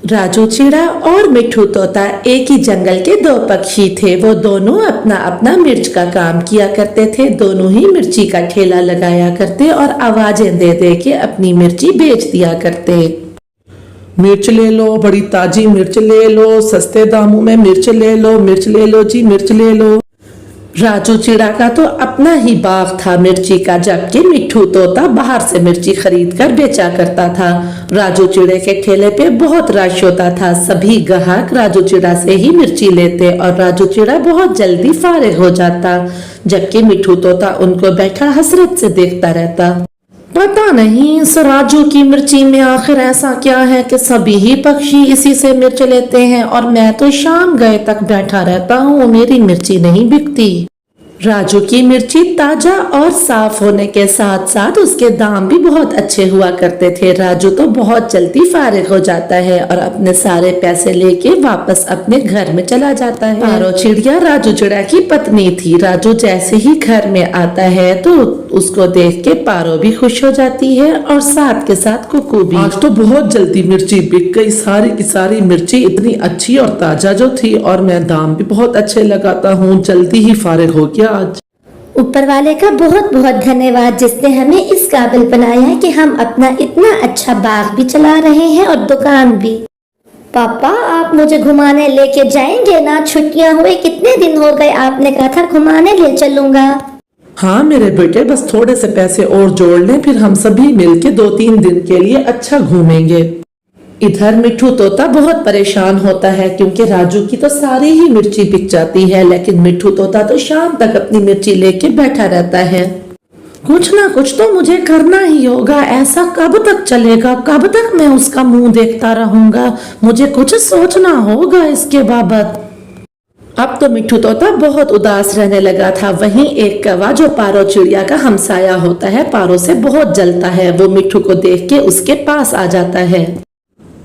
राजू चिड़ा और मिट्ठू तोता एक ही जंगल के दो पक्षी थे। वो दोनों अपना अपना मिर्च का काम किया करते थे। दोनों ही मिर्ची का ठेला लगाया करते और आवाजें दे दे के अपनी मिर्ची बेच दिया करते। मिर्च ले लो, बड़ी ताजी मिर्च ले लो, सस्ते दामों में मिर्च ले लो, मिर्च ले लो जी, मिर्च ले लो। राजू चिड़ा का तो अपना ही बाग था मिर्ची का, जबकि मिट्ठू तोता बाहर से मिर्ची खरीद कर बेचा करता था। राजू चिड़े के ठेले पे बहुत रश होता था। सभी ग्राहक राजू चिड़ा से ही मिर्ची लेते और राजू चिड़ा बहुत जल्दी फारिग हो जाता, जबकि मिट्ठू तोता उनको बैठा हसरत से देखता रहता। पता नहीं इस राजू की मिर्ची में आखिर ऐसा क्या है कि सभी ही पक्षी इसी से मिर्च लेते हैं और मैं तो शाम गए तक बैठा रहता हूँ, मेरी मिर्ची नहीं बिकती। राजू की मिर्ची ताजा और साफ होने के साथ साथ उसके दाम भी बहुत अच्छे हुआ करते थे। राजू तो बहुत जल्दी फारिग हो जाता है और अपने सारे पैसे लेके वापस अपने घर में चला जाता है। पारो चिड़िया राजू चिड़ा की पत्नी थी। राजू जैसे ही घर में आता है तो उसको देख के पारो भी खुश हो जाती है और साथ के साथ कुकू भी। आज तो बहुत जल्दी मिर्ची बिक गई, सारी की सारी मिर्ची इतनी अच्छी और ताजा जो थी, और मैं दाम भी बहुत अच्छे लगाता हूँ, जल्दी ही फारिग हो गया आज। ऊपर वाले का बहुत बहुत धन्यवाद जिसने हमें इस काबिल बनाया है कि हम अपना इतना अच्छा बाग भी चला रहे हैं और दुकान भी। पापा आप मुझे घुमाने लेके जाएंगे ना? छुट्टियां हुए कितने दिन हो गए, आपने कहा था घुमाने ले चलूंगा। हाँ मेरे बेटे, बस थोड़े से पैसे और जोड़ लें, फिर हम सभी मिलके 2-3 दिन के लिए अच्छा घूमेंगे। इधर मिट्ठू तोता बहुत परेशान होता है क्योंकि राजू की तो सारी ही मिर्ची बिक जाती है, लेकिन मिट्ठू तोता तो शाम तक अपनी मिर्ची लेके बैठा रहता है। कुछ ना कुछ तो मुझे करना ही होगा, ऐसा कब तक चलेगा? कब तक मैं उसका मुंह देखता रहूंगा? मुझे कुछ सोचना होगा इसके बाबत। अब तो मिट्ठू तोता बहुत उदास रहने लगा था। वहीं एक कौवा जो पारो चिड़िया का हमसाया होता है, पारो से बहुत जलता है। वो मिट्ठू को देख के उसके पास आ जाता है।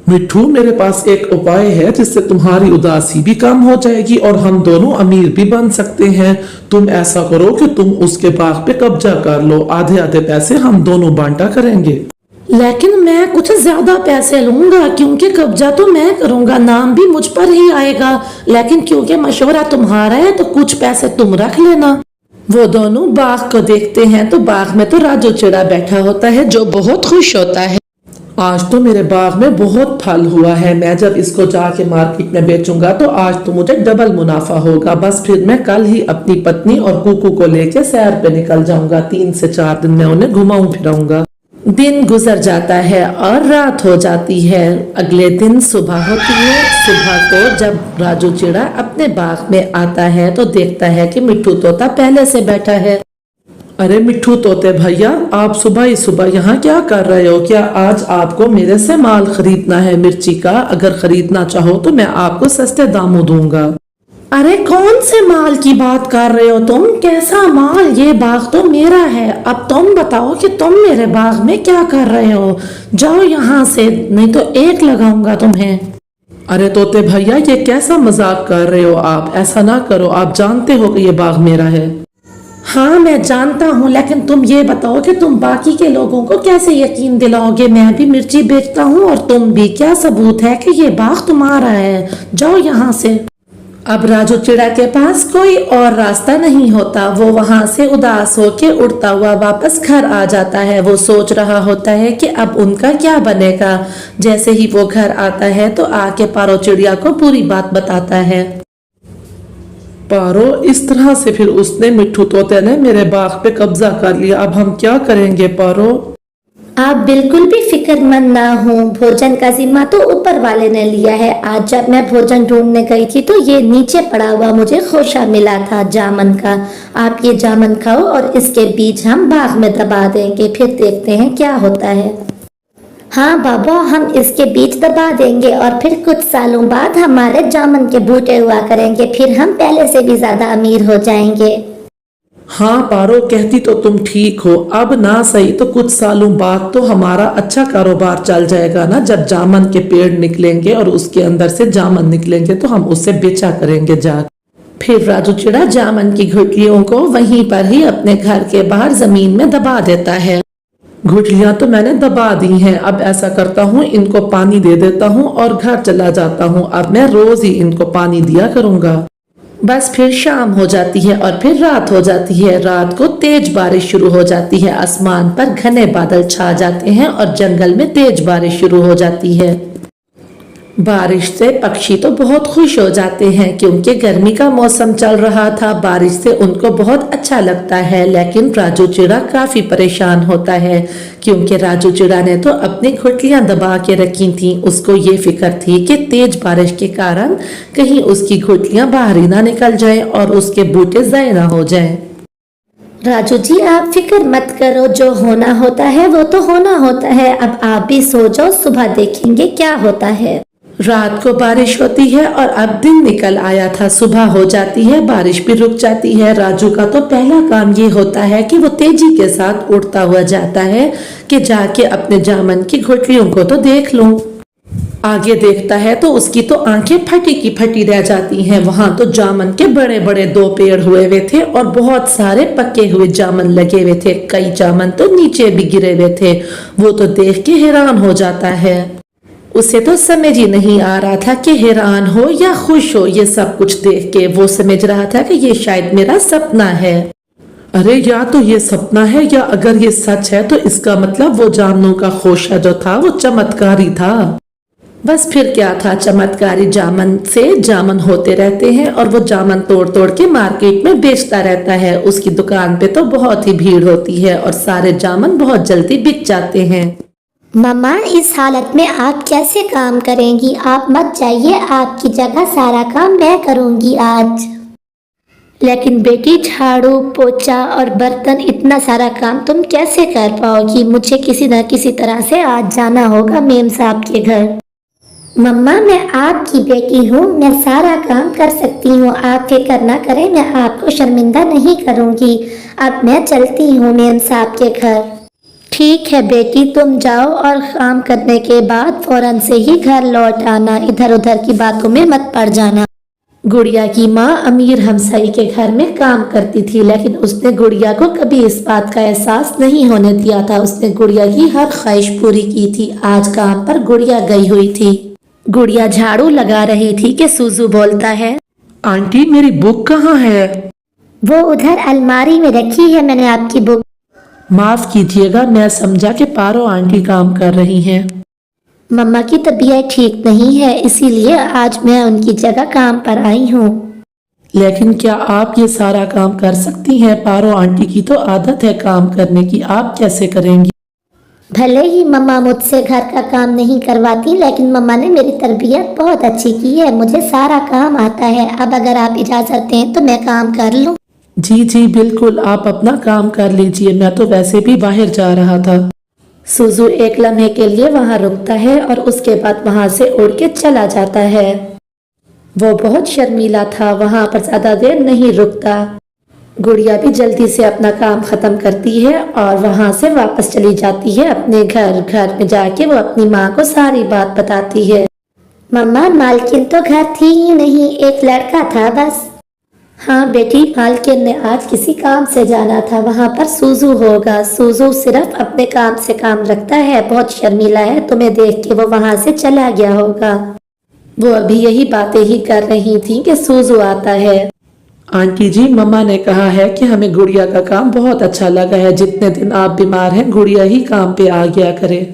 मिट्ठू, मेरे पास एक उपाय है जिससे तुम्हारी उदासी भी कम हो जाएगी और हम दोनों अमीर भी बन सकते हैं। तुम ऐसा करो कि तुम उसके बाग पे कब्जा कर लो, आधे आधे पैसे हम दोनों बांटा करेंगे। लेकिन मैं कुछ ज्यादा पैसे लूंगा क्योंकि कब्जा तो मैं करूंगा, नाम भी मुझ पर ही आएगा, लेकिन क्योंकि मशवरा तुम्हारा है तो कुछ पैसे तुम रख लेना। वो दोनों बाग को देखते हैं तो बाग में तो राजू चिड़ा बैठा होता है जो बहुत खुश होता है। आज तो मेरे बाग में बहुत फल हुआ है, मैं जब इसको जाके मार्केट में बेचूंगा तो आज तो मुझे डबल मुनाफा होगा। बस फिर मैं कल ही अपनी पत्नी और कुकू को लेके सैर पे निकल जाऊंगा। 3 से 4 दिन में उन्हें घुमाऊं फिराऊंगा। दिन गुजर जाता है और रात हो जाती है। अगले दिन सुबह होती है। सुबह को जब राजू चिड़ा अपने बाग में आता है तो देखता है कि मिट्ठू तोता पहले से बैठा है। अरे मिट्ठू तोते भैया, आप सुबह ही सुबह यहाँ क्या कर रहे हो? क्या आज आपको मेरे से माल खरीदना है मिर्ची का? अगर खरीदना चाहो तो मैं आपको सस्ते दामों दूंगा। अरे कौन से माल की बात कर रहे हो तुम? कैसा माल? ये बाग तो मेरा है। अब तुम बताओ कि तुम मेरे बाग में क्या कर रहे हो? जाओ यहाँ से, नहीं तो एक लगाऊंगा तुम्हें। अरे तोते भैया, ये कैसा मजाक कर रहे हो आप? ऐसा ना करो, आप जानते हो कि ये बाग मेरा है। हाँ मैं जानता हूँ, लेकिन तुम ये बताओ कि तुम बाकी के लोगों को कैसे यकीन दिलाओगे? मैं भी मिर्ची बेचता हूँ और तुम भी। क्या सबूत है कि ये बाग तुम्हारा है? जाओ यहाँ से। अब राजू चिड़ा के पास कोई और रास्ता नहीं होता। वो वहां से उदास होके उड़ता हुआ वापस घर आ जाता है। वो सोच रहा होता है कि अब उनका क्या बनेगा। जैसे ही वो घर आता है तो आके पारो चिड़िया को पूरी बात बताता है। पारो, इस तरह से फिर उसने मिट्ठू तोते ने मेरे बाग पे कब्जा कर लिया। अब हम क्या करेंगे पारो? आप बिल्कुल भी फिक्रमंद ना हो, भोजन का जिम्मा तो ऊपर वाले ने लिया है। आज जब मैं भोजन ढूंढने गई थी तो ये नीचे पड़ा हुआ मुझे खोशा मिला था जामन का। आप ये जामन खाओ और इसके बीज हम बाग में दबा देंगे, फिर देखते हैं क्या होता है। हाँ बाबा, हम इसके बीज दबा देंगे और फिर कुछ सालों बाद हमारे जामन के बूटे हुआ करेंगे, फिर हम पहले से भी ज्यादा अमीर हो जाएंगे। हाँ पारो, कहती तो तुम ठीक हो। अब ना सही तो कुछ सालों बाद तो हमारा अच्छा कारोबार चल जाएगा ना। जब जामन के पेड़ निकलेंगे और उसके अंदर से जामन निकलेंगे तो हम उससे बेचा करेंगे जा। फिर राजू चिड़ा जामन की गुठलियों को वहीं पर ही अपने घर के बाहर जमीन में दबा देता है। गुठलियां तो मैंने दबा दी हैं। अब ऐसा करता हूँ, इनको पानी दे देता हूँ और घर चला जाता हूँ। अब मैं रोज ही इनको पानी दिया करूँगा। बस फिर शाम हो जाती है और फिर रात हो जाती है। रात को तेज बारिश शुरू हो जाती है। आसमान पर घने बादल छा जाते हैं और जंगल में तेज बारिश शुरू हो जाती है। बारिश से पक्षी तो बहुत खुश हो जाते हैं क्योंकि गर्मी का मौसम चल रहा था। बारिश से उनको बहुत अच्छा लगता है, लेकिन राजू चिड़ा काफी परेशान होता है क्योंकि राजू चिड़ा ने तो अपनी घुटलियां दबा के रखी थीं। उसको ये फिक्र थी कि तेज बारिश के कारण कहीं उसकी घुटलियां बाहर ही ना निकल जाएं और उसके बूटे ज़ाय ना हो जाएं। राजू जी आप फिक्र मत करो, जो होना होता है वो तो होना होता है। अब आप भी सो जाओ, सुबह देखेंगे क्या होता है। रात को बारिश होती है और अब दिन निकल आया था। सुबह हो जाती है, बारिश भी रुक जाती है। राजू का तो पहला काम ये होता है कि वो तेजी के साथ उड़ता हुआ जाता है कि जाके अपने जामन की घुटलियों को तो देख लूं। आगे देखता है तो उसकी तो आंखें फटी की फटी रह जाती हैं। वहां तो जामन के बड़े बड़े 2 पेड़ हुए हुए थे और बहुत सारे पके हुए जामन लगे हुए थे। कई जामन तो नीचे भी गिरे हुए थे। वो तो देख के हैरान हो जाता है। उसे तो समझ ही नहीं आ रहा था कि हैरान हो या खुश हो। ये सब कुछ देख के वो समझ रहा था कि ये शायद मेरा सपना है। अरे या तो ये सपना है, या अगर ये सच है तो इसका मतलब वो जामनों का खोशा जो था वो चमत्कारी था। बस फिर क्या था, चमत्कारी जामन से जामन होते रहते हैं और वो जामन तोड़ तोड़ के मार्केट में बेचता रहता है। उसकी दुकान पे तो बहुत ही भीड़ होती है और सारे जामन बहुत जल्दी बिक जाते हैं। मम्मा इस हालत में आप कैसे काम करेंगी? आप मत जाइए, आपकी जगह सारा काम मैं करूंगी आज। लेकिन बेटी झाड़ू पोछा और बर्तन इतना सारा काम तुम कैसे कर पाओगी? मुझे किसी न किसी तरह से आज जाना होगा मेम साहब के घर। मम्मा मैं आपकी बेटी हूँ, मैं सारा काम कर सकती हूँ, आप फिक्र ना करें, मैं आपको शर्मिंदा नहीं करूँगी। अब मैं चलती हूँ मेम साहब के घर। ठीक है बेटी, तुम जाओ और काम करने के बाद फौरन से ही घर लौट आना। इधर उधर की बातों में मत पड़ जाना। गुड़िया की माँ अमीर हमसाई के घर में काम करती थी, लेकिन उसने गुड़िया को कभी इस बात का एहसास नहीं होने दिया था। उसने गुड़िया की हर ख्वाहिश पूरी की थी। आज काम पर गुड़िया गई हुई थी। गुड़िया झाड़ू लगा रही थी कि सूजू बोलता है, आंटी मेरी बुक कहाँ है? वो उधर अलमारी में रखी है मैंने आपकी बुक। माफ कीजिएगा, मैं समझा कि पारो आंटी काम कर रही हैं। मम्मा की तबीयत ठीक नहीं है, इसीलिए आज मैं उनकी जगह काम पर आई हूँ। लेकिन क्या आप ये सारा काम कर सकती हैं? पारो आंटी की तो आदत है काम करने की, आप कैसे करेंगी? भले ही मम्मा मुझसे घर का काम नहीं करवाती, लेकिन मम्मा ने मेरी तरबियत बहुत अच्छी की है, मुझे सारा काम आता है। अब अगर आप इजाजत दें तो मैं काम कर लूँ। जी जी बिल्कुल, आप अपना काम कर लीजिए, मैं तो वैसे भी बाहर जा रहा था। सूजू एक लम्हे के लिए वहां रुकता है और उसके बाद वहां से उड़ के चला जाता है। वो बहुत शर्मीला था, वहां पर ज्यादा देर नहीं रुकता। गुड़िया भी जल्दी से अपना काम खत्म करती है और वहां से वापस चली जाती है अपने घर। घर में जाके वो अपनी माँ को सारी बात बताती है। मम्मा मालकिन तो घर थी ही नहीं, एक लड़का था बस। हाँ बेटी, मालकिन ने आज किसी काम से जाना था, वहां पर सूजू होगा। सूजू सिर्फ अपने काम से काम रखता है, बहुत शर्मीला है, तुम्हें देख के वो वहां से चला गया होगा। वो अभी यही बातें ही कर रही थी कि सूजू आता है। आंटी जी, मम्मा ने कहा है कि हमें गुड़िया का काम बहुत अच्छा लगा है। जितने दिन आप बीमार हैं गुड़िया ही काम पे आ गया करे।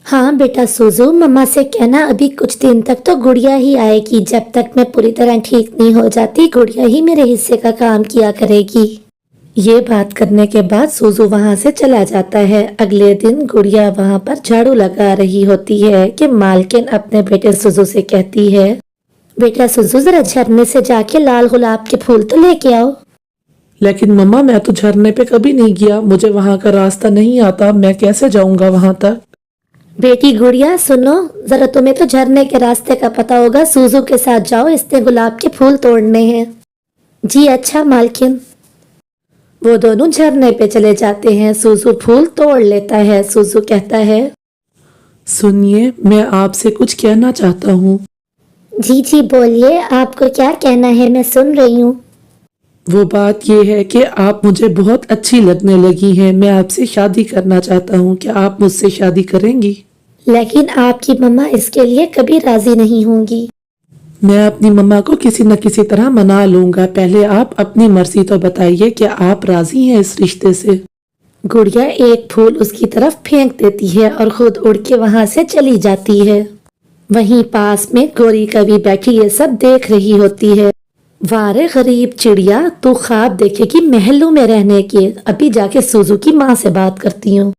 हाँ बेटा सूजू, मम्मा से कहना अभी कुछ दिन तक तो गुड़िया ही आएगी। जब तक मैं पूरी तरह ठीक नहीं हो जाती गुड़िया ही मेरे हिस्से का काम किया करेगी। ये बात करने के बाद सूजू वहां से चला जाता है। अगले दिन गुड़िया वहां पर झाड़ू लगा रही होती है कि मालकिन अपने बेटे सूजू से कहती है, बेटा सूजू जरा झरने से जाके लाल गुलाब के फूल तो लेके आओ। लेकिन मम्मा मैं तो झरने पे कभी नहीं गया, मुझे वहाँ का रास्ता नहीं आता, मैं कैसे जाऊंगा वहाँ तक? बेटी गुड़िया सुनो, जरा तुम्हें तो झरने के रास्ते का पता होगा, सूजू के साथ जाओ, इसने गुलाब के फूल तोड़ने हैं। जी अच्छा मालकिन। वो दोनों झरने पे चले जाते हैं। सूजू फूल तोड़ लेता है। सूजू कहता है, सुनिए मैं आपसे कुछ कहना चाहता हूँ। जी जी बोलिए, आपको क्या कहना है, मैं सुन रही हूँ। वो बात ये है कि आप मुझे बहुत अच्छी लगने लगी हैं। मैं आपसे शादी करना चाहता हूँ। क्या आप मुझसे शादी करेंगी? लेकिन आपकी मम्मा इसके लिए कभी राजी नहीं होंगी। मैं अपनी मम्मा को किसी न किसी तरह मना लूंगा। पहले आप अपनी मर्जी तो बताइए, क्या आप राजी हैं इस रिश्ते से? गुड़िया एक फूल उसकी तरफ फेंक देती है और खुद उड़ के वहां से चली जाती है। वहीं पास में गौरी कभी बैठी ये सब देख रही होती है। वारे गरीब चिड़िया, तू ख्वाब देखेगी महलों में रहने के, अभी जाके सुजू की माँ से बात करती हूँ।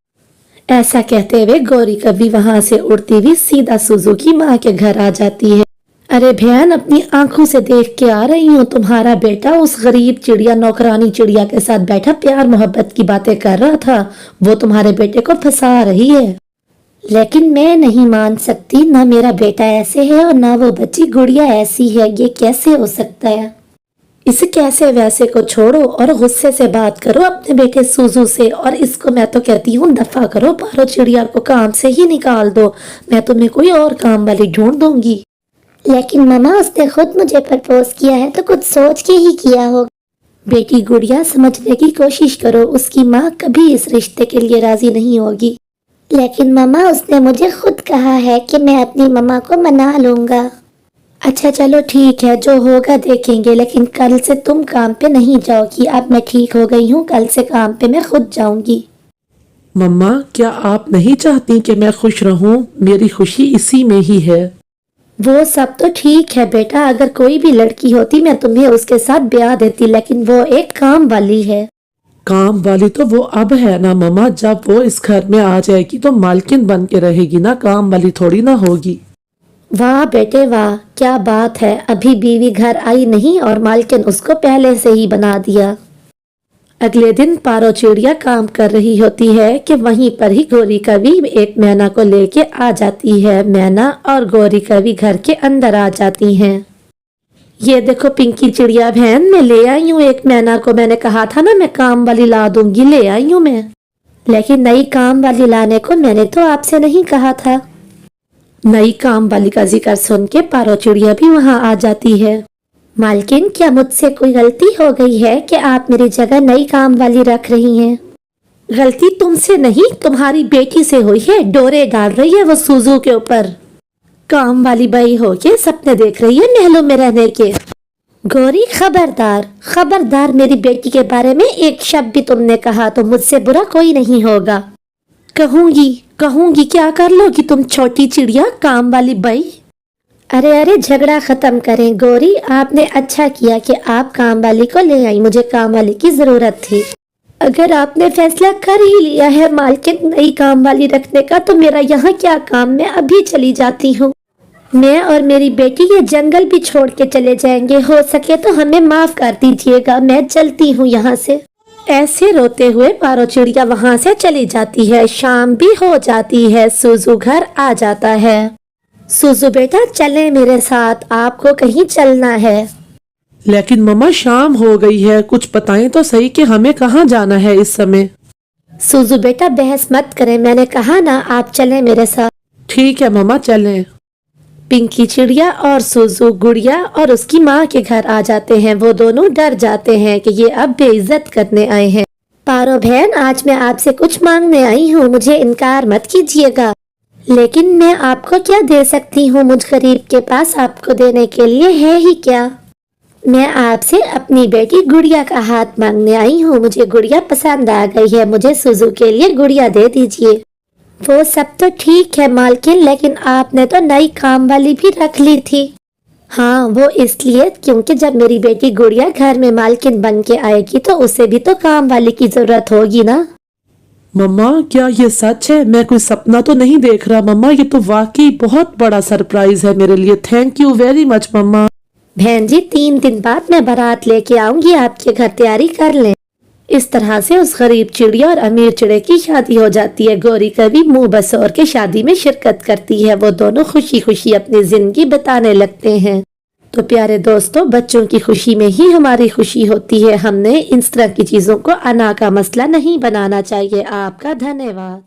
ऐसा कहते हुए गौरी कभी वहां से उड़ती हुई सीधा सुजू की माँ के घर आ जाती है। अरे बहन, अपनी आंखों से देख के आ रही हूँ, तुम्हारा बेटा उस गरीब चिड़िया नौकरानी चिड़िया के साथ बैठा प्यार मोहब्बत की बातें कर रहा था। वो तुम्हारे बेटे को फंसा रही है। लेकिन मैं नहीं मान सकती, ना मेरा बेटा ऐसे है और ना वो बच्ची गुड़िया ऐसी है। ये कैसे हो सकता है? इस कैसे वैसे को छोड़ो और गुस्से से बात करो अपने बेटे सुजू से, और इसको मैं तो कहती हूँ दफा करो, पारो चिड़िया को काम से ही निकाल दो। मैं तुम्हें कोई और काम वाली ढूंढ दूंगी। लेकिन मम्मा, उसने खुद मुझे प्रपोज किया है तो कुछ सोच के ही किया होगा। बेटी गुड़िया, समझने की कोशिश करो, उसकी माँ कभी इस रिश्ते के लिए राजी नहीं होगी। लेकिन मम्मा, उसने मुझे खुद कहा है कि मैं अपनी मम्मा को मना लूंगा। अच्छा चलो ठीक है, जो होगा देखेंगे, लेकिन कल से तुम काम पे नहीं जाओगी। अब मैं ठीक हो गई हूँ, कल से काम पे मैं खुद जाऊंगी। मम्मा, क्या आप नहीं चाहती कि मैं खुश रहूं? मेरी खुशी इसी में ही है। वो सब तो ठीक है बेटा, अगर कोई भी लड़की होती मैं तुम्हें उसके साथ ब्याह देती, लेकिन वो एक काम वाली है। काम वाली तो वो अब है ना मम्मा, जब वो इस घर में आ जाएगी तो मालकिन बन के रहेगी ना, काम वाली थोड़ी ना होगी। वाह बेटे वाह, क्या बात है, अभी बीवी घर आई नहीं और मालकिन उसको पहले से ही बना दिया। अगले दिन पारो चिड़िया काम कर रही होती है कि वहीं पर ही गौरी कवि एक मैना को लेके आ जाती है। मैना और गौरी कवि घर के अंदर आ जाती हैं। ये देखो पिंकी चिड़िया बहन, मैं ले आई हूँ एक मैना को, मैंने कहा था ना मैं काम वाली ला दूंगी, ले आई हूँ मैं। लेकिन नई काम वाली लाने को मैंने तो आपसे नहीं कहा था। नई काम वाली का जिक्र सुन के पारो चिड़िया भी वहां आ जाती है। मालकिन, क्या मुझसे कोई गलती हो गई है कि आप मेरी जगह नई काम वाली रख रही हैं? गलती तुमसे नहीं, तुम्हारी बेटी से हुई है। डोरे डाल रही है वो सुजू के ऊपर। काम वाली बाई हो के सपने देख रही है महलों में रहने के। गौरी, खबरदार खबरदार, मेरी बेटी के बारे में एक शब्द भी तुमने कहा तो मुझसे बुरा कोई नहीं होगा। कहूंगी कहूंगी, क्या कर लोगी तुम छोटी चिड़िया काम वाली बाई? अरे अरे, झगड़ा खत्म करें। गौरी, आपने अच्छा किया कि आप काम वाली को ले आई, मुझे काम वाली की जरूरत थी। अगर आपने फैसला कर ही लिया है मालकिन नई काम वाली रखने का, तो मेरा यहाँ क्या काम, मैं अभी चली जाती हूँ। मैं और मेरी बेटी ये जंगल भी छोड़ के चले जाएंगे, हो सके तो हमें माफ कर दीजिएगा, मैं चलती हूँ यहाँ से। ऐसे रोते हुए पारो चिड़िया वहाँ से चली जाती है। शाम भी हो जाती है, सुजू घर आ जाता है। सुजू बेटा, चले मेरे साथ, आपको कहीं चलना है। लेकिन मम्मा, शाम हो गई है, कुछ बताएं तो सही कि हमें कहाँ जाना है इस समय। सुजू बेटा, बहस मत करें, मैंने कहा ना आप चलें मेरे साथ। ठीक है मम्मा, चलें। पिंकी चिड़िया और सुजू गुड़िया और उसकी माँ के घर आ जाते हैं। वो दोनों डर जाते हैं कि ये अब बेइज्जत करने आए हैं। पारो बहन, आज मैं आपसे कुछ मांगने आई हूँ, मुझे इनकार मत कीजिएगा। लेकिन मैं आपको क्या दे सकती हूँ, मुझ गरीब के पास आपको देने के लिए है ही क्या। मैं आपसे अपनी बेटी गुड़िया का हाथ मांगने आई हूँ। मुझे गुड़िया पसंद आ गई है, मुझे सुजू के लिए गुड़िया दे दीजिए। वो सब तो ठीक है मालकिन, लेकिन आपने तो नई काम वाली भी रख ली थी। हाँ, वो इसलिए क्योंकि जब मेरी बेटी गुड़िया घर में मालकिन बन के आएगी तो उसे भी तो काम वाली की जरूरत होगी ना। मम्मा, क्या ये सच है? मैं कोई सपना तो नहीं देख रहा मम्मा, ये तो वाकई बहुत बड़ा सरप्राइज है मेरे लिए। थैंक यू वेरी मच मम्मा। बहन जी, 3 दिन बाद मैं बारात लेके आऊंगी आपके घर, तैयारी कर लें। इस तरह से उस गरीब चिड़िया और अमीर चिड़े की शादी हो जाती है। गौरी कवि मुंह बसोर के शादी में शिरकत करती है। वो दोनों खुशी खुशी अपनी जिंदगी बिताने लगते हैं। तो प्यारे दोस्तों, बच्चों की खुशी में ही हमारी खुशी होती है। हमने इस तरह की चीजों को अना का मसला नहीं बनाना चाहिए। आपका धन्यवाद।